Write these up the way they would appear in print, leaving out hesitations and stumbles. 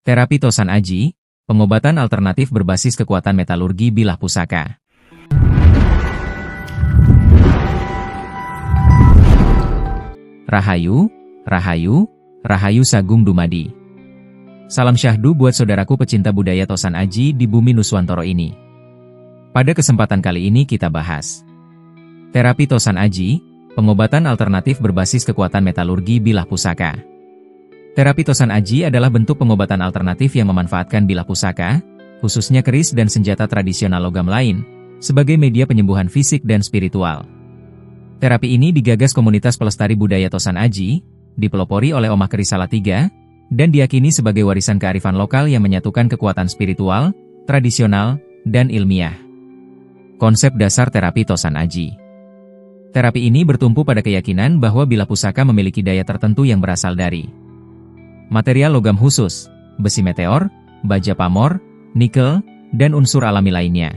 Terapi Tosan Aji, pengobatan alternatif berbasis kekuatan metalurgi bilah pusaka. Rahayu, Rahayu, Rahayu Sagung Dumadi. Salam syahdu buat saudaraku pecinta budaya Tosan Aji di bumi Nuswantoro ini. Pada kesempatan kali ini kita bahas terapi Tosan Aji, pengobatan alternatif berbasis kekuatan metalurgi bilah pusaka. Terapi Tosan Aji adalah bentuk pengobatan alternatif yang memanfaatkan bilah pusaka, khususnya keris dan senjata tradisional logam lain, sebagai media penyembuhan fisik dan spiritual. Terapi ini digagas komunitas pelestari budaya Tosan Aji, dipelopori oleh Omah Keris Salatiga, dan diyakini sebagai warisan kearifan lokal yang menyatukan kekuatan spiritual, tradisional, dan ilmiah. Konsep dasar terapi Tosan Aji. Terapi ini bertumpu pada keyakinan bahwa bilah pusaka memiliki daya tertentu yang berasal dari material logam khusus, besi meteor, baja pamor, nikel, dan unsur alami lainnya.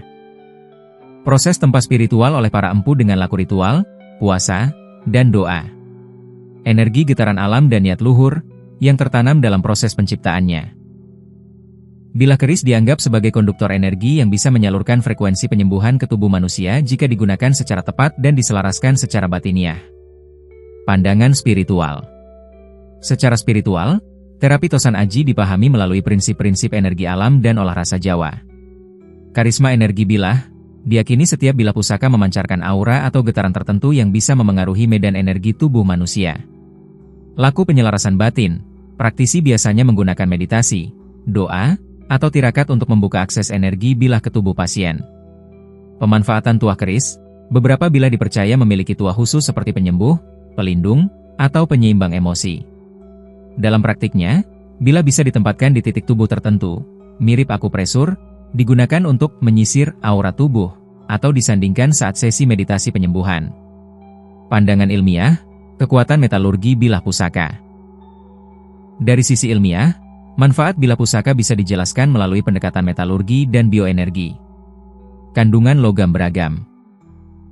Proses tempa spiritual oleh para empu dengan laku ritual, puasa, dan doa. Energi getaran alam dan niat luhur, yang tertanam dalam proses penciptaannya. Bilah keris dianggap sebagai konduktor energi yang bisa menyalurkan frekuensi penyembuhan ke tubuh manusia jika digunakan secara tepat dan diselaraskan secara batiniah. Pandangan spiritual. Secara spiritual, terapi Tosan Aji dipahami melalui prinsip-prinsip energi alam dan olah rasa Jawa. Karisma energi bilah, diyakini setiap bilah pusaka memancarkan aura atau getaran tertentu yang bisa memengaruhi medan energi tubuh manusia. Laku penyelarasan batin, praktisi biasanya menggunakan meditasi, doa, atau tirakat untuk membuka akses energi bilah ke tubuh pasien. Pemanfaatan tuah keris, beberapa bilah dipercaya memiliki tuah khusus seperti penyembuh, pelindung, atau penyeimbang emosi. Dalam praktiknya, bilah bisa ditempatkan di titik tubuh tertentu, mirip akupresur, digunakan untuk menyisir aura tubuh, atau disandingkan saat sesi meditasi penyembuhan. Pandangan ilmiah, kekuatan metalurgi bilah pusaka. Dari sisi ilmiah, manfaat bilah pusaka bisa dijelaskan melalui pendekatan metalurgi dan bioenergi. Kandungan logam beragam.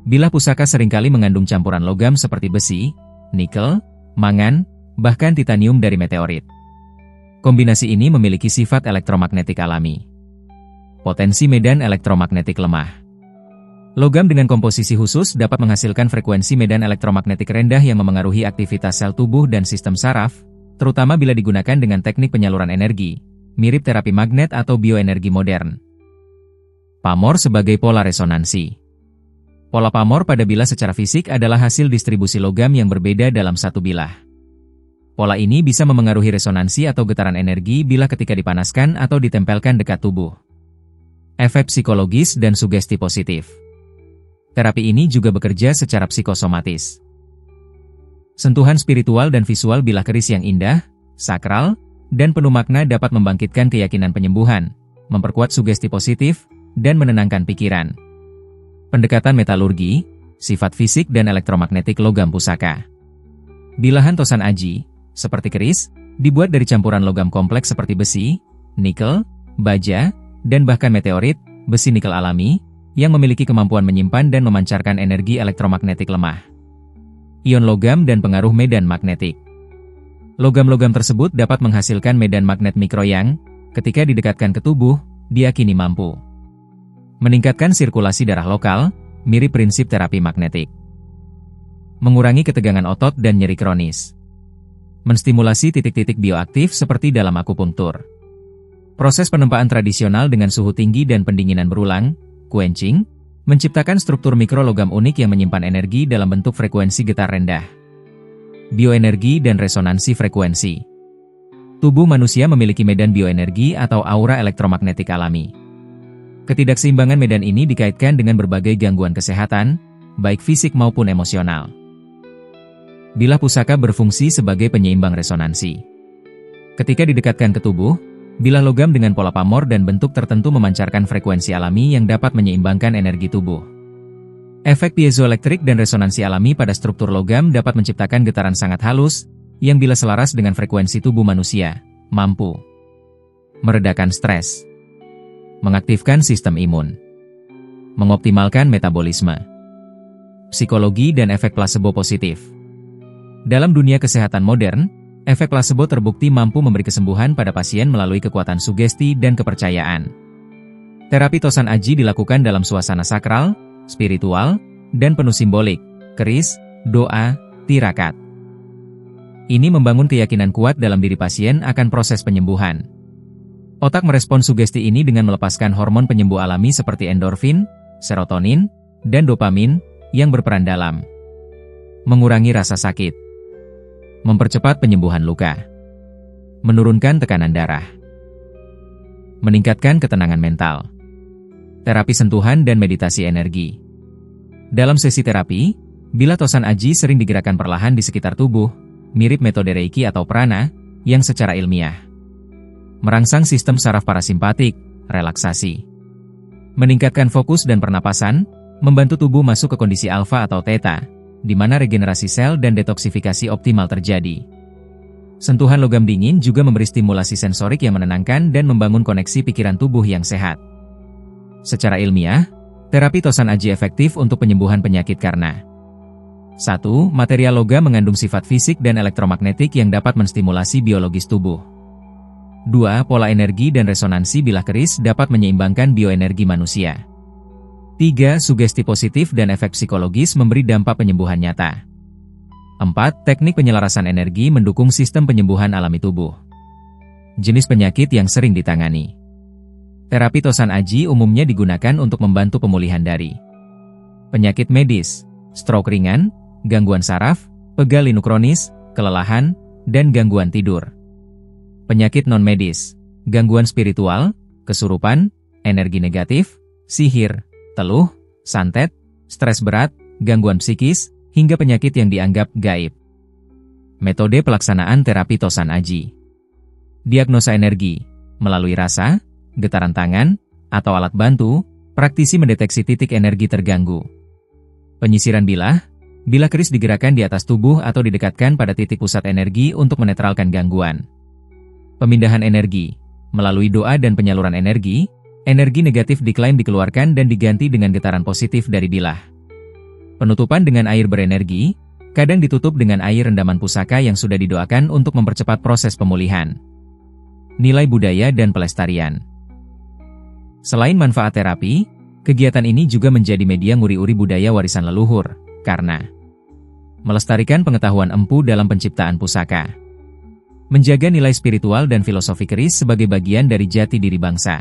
Bilah pusaka seringkali mengandung campuran logam seperti besi, nikel, mangan, bahkan titanium dari meteorit. Kombinasi ini memiliki sifat elektromagnetik alami. Potensi medan elektromagnetik lemah. Logam dengan komposisi khusus dapat menghasilkan frekuensi medan elektromagnetik rendah yang memengaruhi aktivitas sel tubuh dan sistem saraf, terutama bila digunakan dengan teknik penyaluran energi, mirip terapi magnet atau bioenergi modern. Pamor sebagai pola resonansi. Pola pamor pada bilah secara fisik adalah hasil distribusi logam yang berbeda dalam satu bilah. Pola ini bisa memengaruhi resonansi atau getaran energi bilah ketika dipanaskan atau ditempelkan dekat tubuh. Efek psikologis dan sugesti positif. Terapi ini juga bekerja secara psikosomatis. Sentuhan spiritual dan visual bilah keris yang indah, sakral, dan penuh makna dapat membangkitkan keyakinan penyembuhan, memperkuat sugesti positif, dan menenangkan pikiran. Pendekatan metalurgi, sifat fisik dan elektromagnetik logam pusaka. Bilahan Tosan Aji, seperti keris, dibuat dari campuran logam kompleks seperti besi, nikel, baja, dan bahkan meteorit, besi nikel alami, yang memiliki kemampuan menyimpan dan memancarkan energi elektromagnetik lemah. Ion logam dan pengaruh medan magnetik. Logam-logam tersebut dapat menghasilkan medan magnet mikro yang, ketika didekatkan ke tubuh, diyakini mampu meningkatkan sirkulasi darah lokal, mirip prinsip terapi magnetik. Mengurangi ketegangan otot dan nyeri kronis. Menstimulasi titik-titik bioaktif seperti dalam akupunktur. Proses penempaan tradisional dengan suhu tinggi dan pendinginan berulang, quenching, menciptakan struktur mikro logam unik yang menyimpan energi dalam bentuk frekuensi getar rendah. Bioenergi dan resonansi frekuensi. Tubuh manusia memiliki medan bioenergi atau aura elektromagnetik alami. Ketidakseimbangan medan ini dikaitkan dengan berbagai gangguan kesehatan, baik fisik maupun emosional. Bilah pusaka berfungsi sebagai penyeimbang resonansi. Ketika didekatkan ke tubuh, bilah logam dengan pola pamor dan bentuk tertentu memancarkan frekuensi alami yang dapat menyeimbangkan energi tubuh. Efek piezoelektrik dan resonansi alami pada struktur logam dapat menciptakan getaran sangat halus, yang bila selaras dengan frekuensi tubuh manusia, mampu meredakan stres, mengaktifkan sistem imun, mengoptimalkan metabolisme, psikologi dan efek plasebo positif. Dalam dunia kesehatan modern, Efek plasebo terbukti mampu memberi kesembuhan pada pasien melalui kekuatan sugesti dan kepercayaan. Terapi Tosan Aji dilakukan dalam suasana sakral, spiritual, dan penuh simbolik, keris, doa, tirakat. Ini membangun keyakinan kuat dalam diri pasien akan proses penyembuhan. Otak merespon sugesti ini dengan melepaskan hormon penyembuh alami seperti endorfin, serotonin, dan dopamin yang berperan dalam mengurangi rasa sakit, mempercepat penyembuhan luka, menurunkan tekanan darah, meningkatkan ketenangan mental. Terapi sentuhan dan meditasi energi. Dalam sesi terapi, bila Tosan Aji sering digerakkan perlahan di sekitar tubuh, mirip metode Reiki atau prana, yang secara ilmiah merangsang sistem saraf parasimpatik, relaksasi, meningkatkan fokus dan pernapasan, membantu tubuh masuk ke kondisi alfa atau theta, di mana regenerasi sel dan detoksifikasi optimal terjadi. Sentuhan logam dingin juga memberi stimulasi sensorik yang menenangkan dan membangun koneksi pikiran tubuh yang sehat. Secara ilmiah, terapi Tosan Aji efektif untuk penyembuhan penyakit karena 1. Material logam mengandung sifat fisik dan elektromagnetik yang dapat menstimulasi biologis tubuh. 2. Pola energi dan resonansi bilah keris dapat menyeimbangkan bioenergi manusia. 3. Sugesti positif dan efek psikologis memberi dampak penyembuhan nyata. 4. Teknik penyelarasan energi mendukung sistem penyembuhan alami tubuh. Jenis penyakit yang sering ditangani. Terapi Tosan Aji umumnya digunakan untuk membantu pemulihan dari penyakit medis, stroke ringan, gangguan saraf, pegal linu kronis, kelelahan, dan gangguan tidur. Penyakit non-medis, gangguan spiritual, kesurupan, energi negatif, sihir, teluh, santet, stres berat, gangguan psikis, hingga penyakit yang dianggap gaib. Metode pelaksanaan terapi Tosan Aji. Diagnosa energi, melalui rasa, getaran tangan, atau alat bantu, praktisi mendeteksi titik energi terganggu. Penyisiran bilah keris digerakkan di atas tubuh atau didekatkan pada titik pusat energi untuk menetralkan gangguan. Pemindahan energi, melalui doa dan penyaluran energi negatif diklaim dikeluarkan dan diganti dengan getaran positif dari bilah. Penutupan dengan air berenergi, kadang ditutup dengan air rendaman pusaka yang sudah didoakan untuk mempercepat proses pemulihan. Nilai budaya dan pelestarian. Selain manfaat terapi, kegiatan ini juga menjadi media nguri-uri budaya warisan leluhur, karena melestarikan pengetahuan empu dalam penciptaan pusaka, menjaga nilai spiritual dan filosofi keris sebagai bagian dari jati diri bangsa,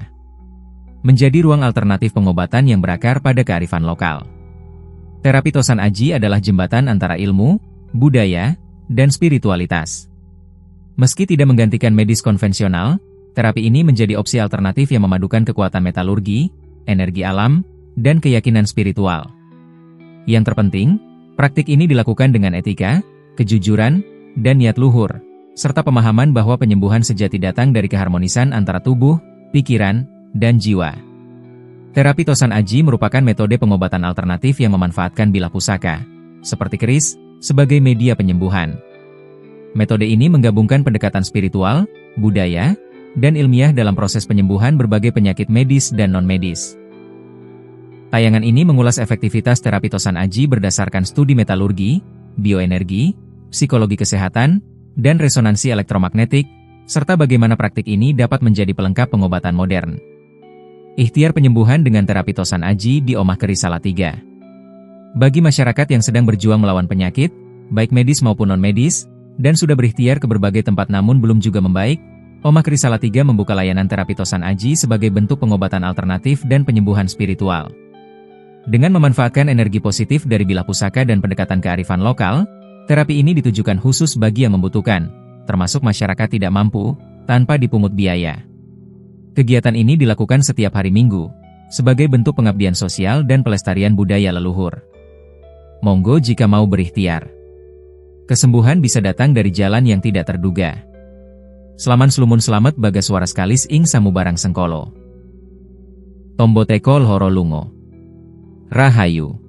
menjadi ruang alternatif pengobatan yang berakar pada kearifan lokal. Terapi Tosan Aji adalah jembatan antara ilmu, budaya, dan spiritualitas. Meski tidak menggantikan medis konvensional, terapi ini menjadi opsi alternatif yang memadukan kekuatan metalurgi, energi alam, dan keyakinan spiritual. Yang terpenting, praktik ini dilakukan dengan etika, kejujuran, dan niat luhur, serta pemahaman bahwa penyembuhan sejati datang dari keharmonisan antara tubuh, pikiran, dan jiwa. Terapi Tosan Aji merupakan metode pengobatan alternatif yang memanfaatkan bilah pusaka, seperti keris, sebagai media penyembuhan. Metode ini menggabungkan pendekatan spiritual, budaya, dan ilmiah dalam proses penyembuhan berbagai penyakit medis dan non-medis. Tayangan ini mengulas efektivitas terapi Tosan Aji berdasarkan studi metalurgi, bioenergi, psikologi kesehatan, dan resonansi elektromagnetik, serta bagaimana praktik ini dapat menjadi pelengkap pengobatan modern. Ikhtiar penyembuhan dengan terapi Tosan Aji di Omah Keris Salatiga. Bagi masyarakat yang sedang berjuang melawan penyakit, baik medis maupun non-medis, dan sudah berikhtiar ke berbagai tempat namun belum juga membaik, Omah Keris Salatiga membuka layanan terapi Tosan Aji sebagai bentuk pengobatan alternatif dan penyembuhan spiritual. Dengan memanfaatkan energi positif dari bilah pusaka dan pendekatan kearifan lokal, terapi ini ditujukan khusus bagi yang membutuhkan, termasuk masyarakat tidak mampu, tanpa dipungut biaya. Kegiatan ini dilakukan setiap hari Minggu, sebagai bentuk pengabdian sosial dan pelestarian budaya leluhur. Monggo jika mau berikhtiar. Kesembuhan bisa datang dari jalan yang tidak terduga. Selaman slumun selamat bagas waras kalis ing samubarang sengkolo. Tombo tekol horo lungo. Rahayu.